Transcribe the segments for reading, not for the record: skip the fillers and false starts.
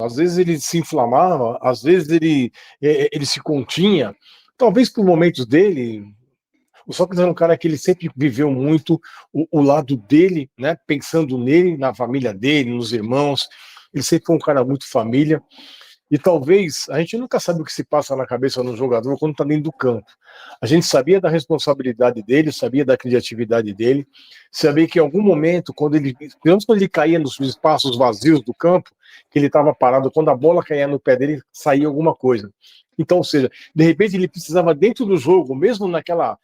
Às vezes ele se inflamava, às vezes ele se continha. Talvez por momentos dele, o Sócrates era um cara que ele sempre viveu muito o lado dele, né? Pensando nele, na família dele, nos irmãos. Ele sempre foi um cara muito família. E talvez a gente nunca sabe o que se passa na cabeça do jogador quando está dentro do campo. A gente sabia da responsabilidade dele, sabia da criatividade dele, sabia que em algum momento, quando ele caía nos espaços vazios do campo, que ele estava parado, quando a bola caía no pé dele, saía alguma coisa. Então, ou seja, de repente ele precisava dentro do jogo, mesmo naquela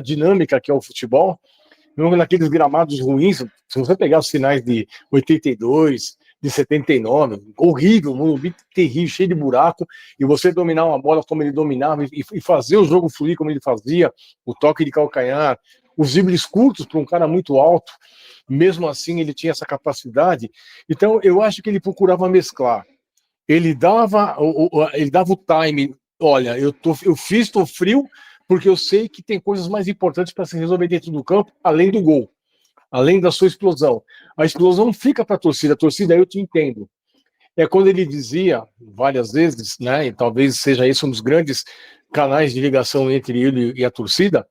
dinâmica que é o futebol, mesmo naqueles gramados ruins, se você pegar os finais de 82, de 79, horrível, Morumbi terrível, cheio de buraco, e você dominar uma bola como ele dominava e fazer o jogo fluir como ele fazia, o toque de calcanhar, os dribles curtos para um cara muito alto, mesmo assim ele tinha essa capacidade. Então eu acho que ele procurava mesclar. Ele dava o time, olha, eu fiz, estou frio, porque eu sei que tem coisas mais importantes para se resolver dentro do campo, além do gol, além da sua explosão. A explosão fica para a torcida eu te entendo. É quando ele dizia, várias vezes, né, e talvez seja esse um dos grandes canais de ligação entre ele e a torcida,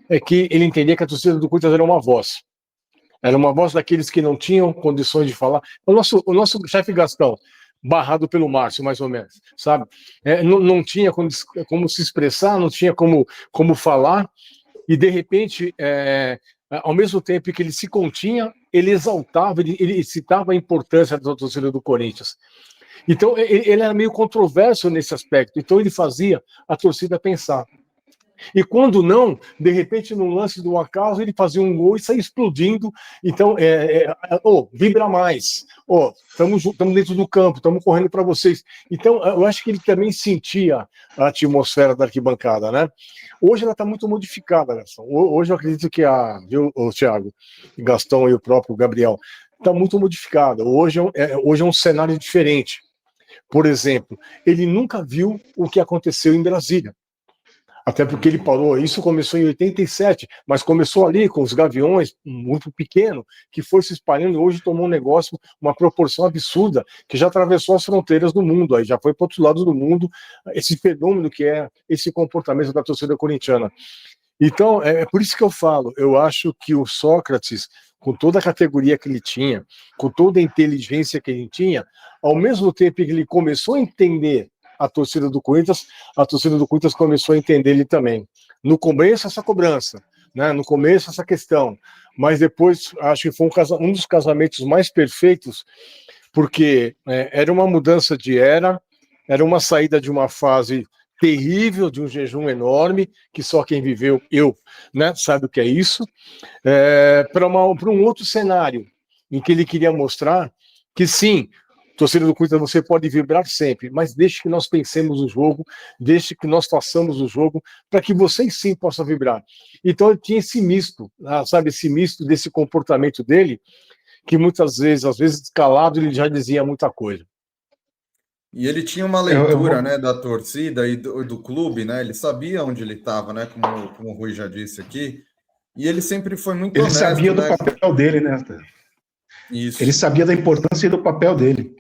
é que ele entendia que a torcida do Corinthians era uma voz daqueles que não tinham condições de falar. O nosso chefe Gastão, barrado pelo Márcio, mais ou menos, sabe? Não tinha como se expressar, não tinha como falar, e de repente, ao mesmo tempo que ele se continha, ele exaltava, ele citava a importância da torcida do Corinthians. Então, ele era meio controverso nesse aspecto, então ele fazia a torcida pensar. E quando não, de repente, no lance do acaso, ele fazia um gol e saía explodindo. Então, vibra mais. Estamos dentro do campo, estamos correndo para vocês. Então, eu acho que ele também sentia a atmosfera da arquibancada, né? Hoje ela está muito modificada, Gastão. Hoje eu acredito que o Thiago, Gastão e o próprio Gabriel, está muito modificada. Hoje é um cenário diferente. Por exemplo, ele nunca viu o que aconteceu em Brasília. Até porque ele parou, isso começou em 87, mas começou ali com os Gaviões, um grupo pequeno, que foi se espalhando e hoje tomou um negócio, uma proporção absurda, que já atravessou as fronteiras do mundo, aí já foi para outros lados do mundo, esse fenômeno que é esse comportamento da torcida corintiana. Então, é por isso que eu falo, eu acho que o Sócrates, com toda a categoria que ele tinha, com toda a inteligência que ele tinha, ao mesmo tempo que ele começou a entender a torcida do Corinthians começou a entender ele também. No começo, essa cobrança, né? No começo, essa questão, mas depois, acho que foi um dos casamentos mais perfeitos, porque era uma mudança de era uma saída de uma fase terrível, de um jejum enorme, que só quem viveu, né, sabe o que é isso, para um outro cenário, em que ele queria mostrar que sim, torcida do Corinthians, você pode vibrar sempre, mas deixe que nós pensemos o jogo, deixe que nós façamos o jogo, para que vocês sim possam vibrar. Então ele tinha esse misto, sabe, esse misto desse comportamento dele, que muitas vezes, às vezes calado, ele já dizia muita coisa. E ele tinha uma leitura, né, da torcida e do clube, né? Ele sabia onde ele estava, né? Como o Rui já disse aqui. E ele sempre foi muito honesto. Ele sabia do papel dele, né? Isso. Ele sabia da importância do papel dele.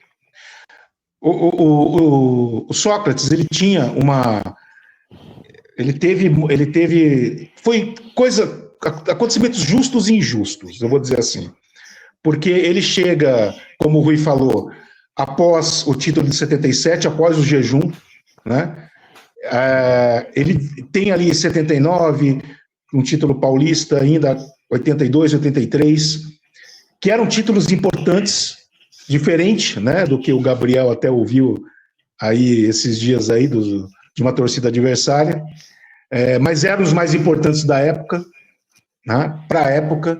O Sócrates, ele tinha uma... Ele teve... Foi acontecimentos justos e injustos, eu vou dizer assim. Porque ele chega, como o Rui falou, após o título de 77, após o jejum, né? Ele tem ali 79, um título paulista ainda, 82, 83, que eram títulos importantes, diferente, né, do que o Gabriel até ouviu aí esses dias aí de uma torcida adversária, mas eram os mais importantes da época, né, para a época.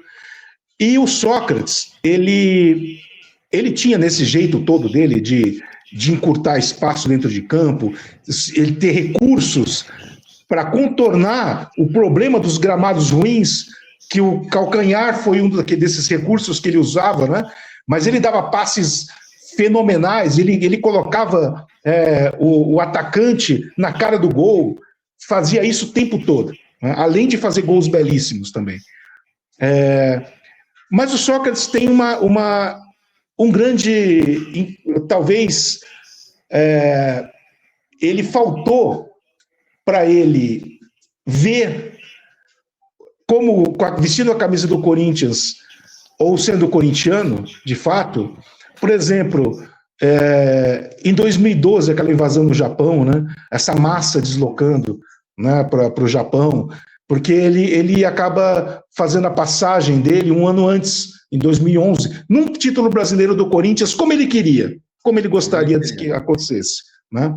E o Sócrates, ele tinha nesse jeito todo dele de encurtar espaço dentro de campo, ele ter recursos para contornar o problema dos gramados ruins, que o calcanhar foi um desses recursos que ele usava, né? Mas ele dava passes fenomenais, ele colocava o atacante na cara do gol, fazia isso o tempo todo, né? Além de fazer gols belíssimos também. Mas o Sócrates tem um grande, talvez, ele faltou para ele ver como, vestindo a camisa do Corinthians, ou sendo corintiano, de fato, por exemplo, em 2012, aquela invasão no Japão, né, essa massa deslocando, né, para o Japão, porque ele acaba fazendo a passagem dele um ano antes, em 2011, num título brasileiro do Corinthians, como ele queria, como ele gostaria de que acontecesse, né?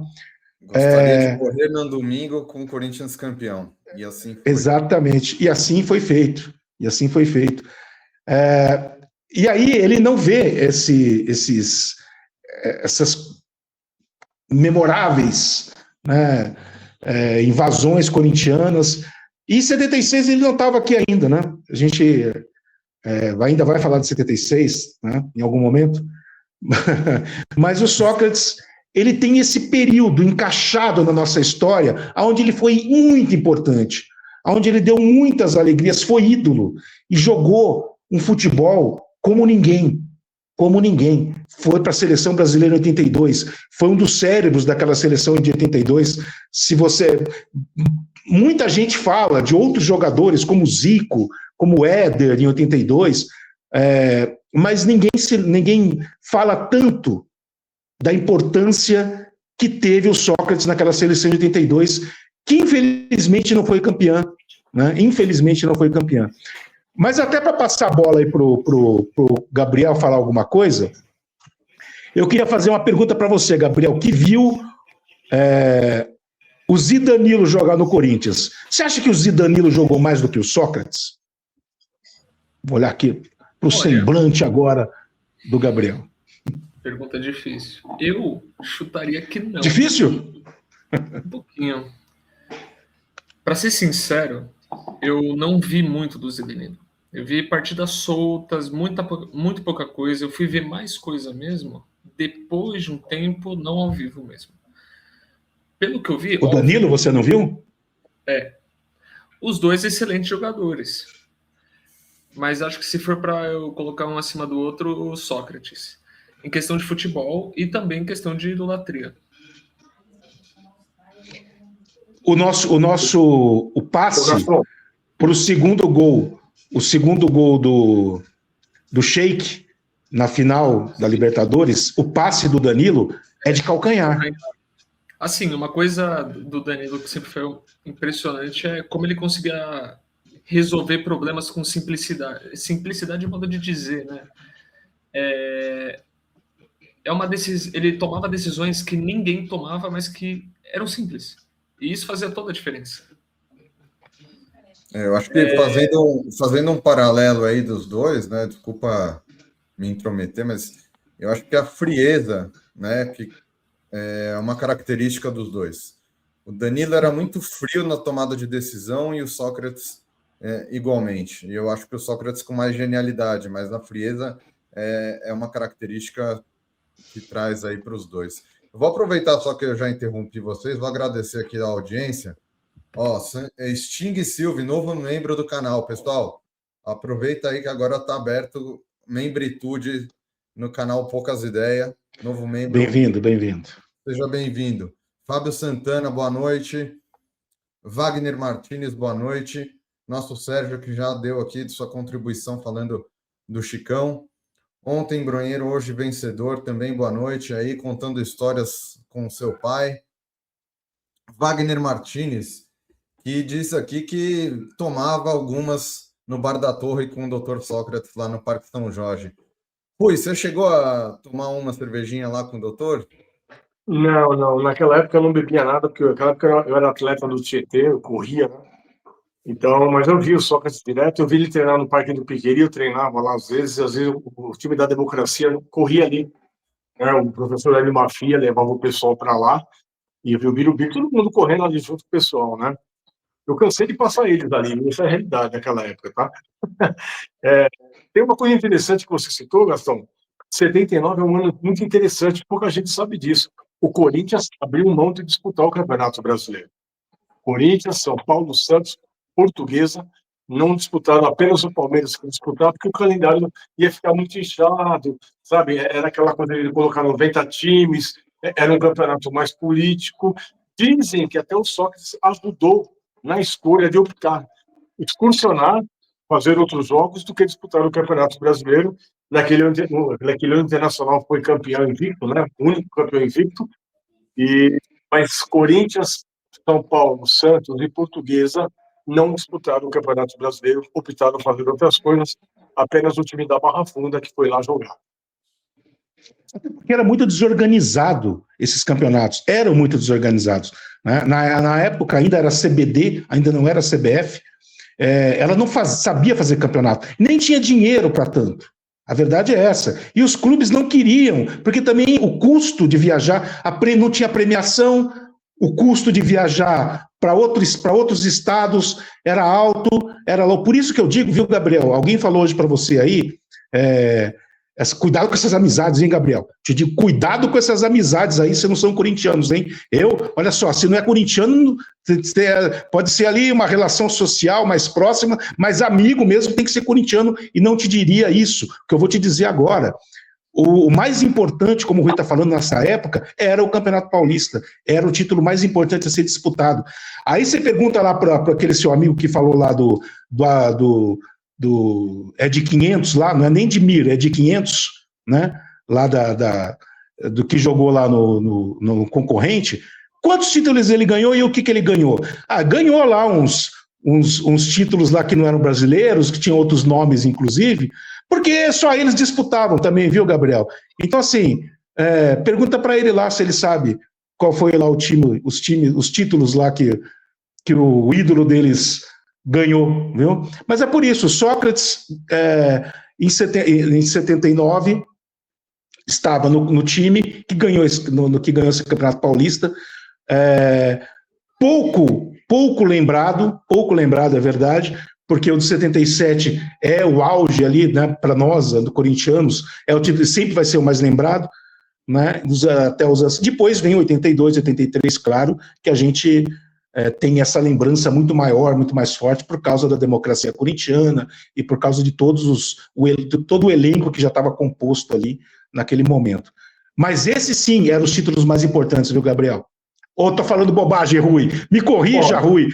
Gostaria de correr no domingo com o Corinthians campeão. E assim foi. Exatamente. E assim foi feito. E aí ele não vê essas memoráveis, né, invasões corintianas. E em 76 ele não estava aqui ainda, né? A gente ainda vai falar de 76, né, em algum momento. Mas o Sócrates, ele tem esse período encaixado na nossa história, onde ele foi muito importante, onde ele deu muitas alegrias, foi ídolo e jogou um futebol como ninguém. Foi para a seleção brasileira em 82, foi um dos cérebros daquela seleção de 82. Muita gente fala de outros jogadores, como Zico, como Éder em 82, mas ninguém fala tanto da importância que teve o Sócrates naquela seleção de 82, que infelizmente não foi campeã, né? Infelizmente não foi campeã. Mas até para passar a bola aí pro Gabriel falar alguma coisa, eu queria fazer uma pergunta para você, Gabriel, que viu o Zidanilo jogar no Corinthians. Você acha que o Zidanilo jogou mais do que o Sócrates? Vou olhar aqui pro semblante agora do Gabriel. Pergunta difícil. Eu chutaria que não. Difícil? Um pouquinho. Para ser sincero, eu não vi muito do Zidanilo. Eu vi partidas soltas, muito pouca coisa. Eu fui ver mais coisa mesmo depois de um tempo, não ao vivo mesmo. Pelo que eu vi... O Danilo, você não viu? Os dois excelentes jogadores. Mas acho que se for para eu colocar um acima do outro, o Sócrates. Em questão de futebol e também em questão de idolatria. O passe para o segundo gol do Sheik na final da Libertadores, o passe do Danilo é de calcanhar. Assim, uma coisa do Danilo que sempre foi impressionante é como ele conseguia resolver problemas com simplicidade. Simplicidade é modo de dizer, né? Ele tomava decisões que ninguém tomava, mas que eram simples. E isso fazia toda a diferença. Eu acho que fazendo um paralelo aí dos dois, né? Desculpa me intrometer, mas eu acho que a frieza, né? Que é uma característica dos dois. O Danilo era muito frio na tomada de decisão e o Sócrates igualmente. E eu acho que o Sócrates com mais genialidade, mas na frieza é uma característica que traz aí para os dois. Eu vou aproveitar só que eu já interrompi vocês, vou agradecer aqui a audiência. Sting Silva, novo membro do canal, pessoal. Aproveita aí que agora está aberto membritude no canal Poucas Ideias. Novo membro. Bem-vindo. Seja bem-vindo. Fábio Santana, boa noite. Wagner Martins, boa noite. Nosso Sérgio, que já deu aqui de sua contribuição falando do Chicão. Ontem, Bronheiro, hoje vencedor, também boa noite aí, contando histórias com seu pai. Wagner Martins, que disse aqui que tomava algumas no Bar da Torre com o Dr. Sócrates lá no Parque São Jorge. Rui, você chegou a tomar uma cervejinha lá com o doutor? Não. Naquela época eu não bebia nada, porque naquela época eu era atleta do Tietê, eu corria, né? Então, mas eu vi o Sócrates direto, eu vi ele treinar no Parque do Piqueri, eu treinava lá às vezes o time da democracia corria ali, né? O professor Hélio Mafia levava o pessoal para lá, e eu vi todo mundo correndo ali junto com o pessoal, né? Eu cansei de passar eles ali, essa é a realidade naquela época, tá? Tem uma coisa interessante que você citou, Gastão. 79 é um ano muito interessante, pouca gente sabe disso. O Corinthians abriu mão de disputar o Campeonato Brasileiro. Corinthians, São Paulo, Santos, Portuguesa não disputaram, apenas o Palmeiras que disputava, porque o calendário ia ficar muito inchado, sabe? Era aquela coisa de colocar 90 times, era um campeonato mais político. Dizem que até o Sócrates ajudou na escolha de optar, excursionar, fazer outros jogos do que disputar o Campeonato Brasileiro. Naquele ano o Internacional foi campeão invicto, né? O único campeão invicto. Mas Corinthians, São Paulo, Santos e Portuguesa não disputaram o Campeonato Brasileiro, optaram por fazer outras coisas, apenas o time da Barra Funda que foi lá jogar. Porque era muito desorganizado esses campeonatos, eram muito desorganizados. Né? Na época ainda era CBD, ainda não era CBF, ela não sabia fazer campeonato, nem tinha dinheiro para tanto. A verdade é essa. E os clubes não queriam, porque também o custo de viajar, não tinha premiação, o custo de viajar para outros estados era alto, era low. Por isso que eu digo, viu, Gabriel? Alguém falou hoje para você aí, cuidado com essas amizades, hein, Gabriel? Te digo, cuidado com essas amizades aí, se não são corintianos, hein? Olha só, se não é corintiano, pode ser ali uma relação social mais próxima, mas amigo mesmo tem que ser corintiano, e não te diria isso, que eu vou te dizer agora. O mais importante, como o Rui está falando nessa época, era o Campeonato Paulista, era o título mais importante a ser disputado. Aí você pergunta lá para aquele seu amigo que falou lá é de 500 lá, não é nem de 1000, é de 500, né? Lá do que jogou lá no concorrente. Quantos títulos ele ganhou e o que ele ganhou? Ganhou lá uns títulos lá que não eram brasileiros, que tinham outros nomes, inclusive, porque só eles disputavam também, viu, Gabriel? Então, assim, pergunta para ele lá se ele sabe qual foi lá os títulos lá que o ídolo deles ganhou, viu? Mas é por isso, Sócrates, em 79, estava no time que ganhou esse Campeonato Paulista, pouco lembrado, é verdade, porque o de 77 é o auge ali, né, para nós, do corintianos, é o título que sempre vai ser o mais lembrado, né, depois vem 82, 83, claro, que a gente tem essa lembrança muito maior, muito mais forte, por causa da democracia corintiana e por causa de todo o elenco que já estava composto ali naquele momento. Mas esses sim eram os títulos mais importantes, viu, Gabriel? Ou estou falando bobagem, Rui? Me corrija, Rui.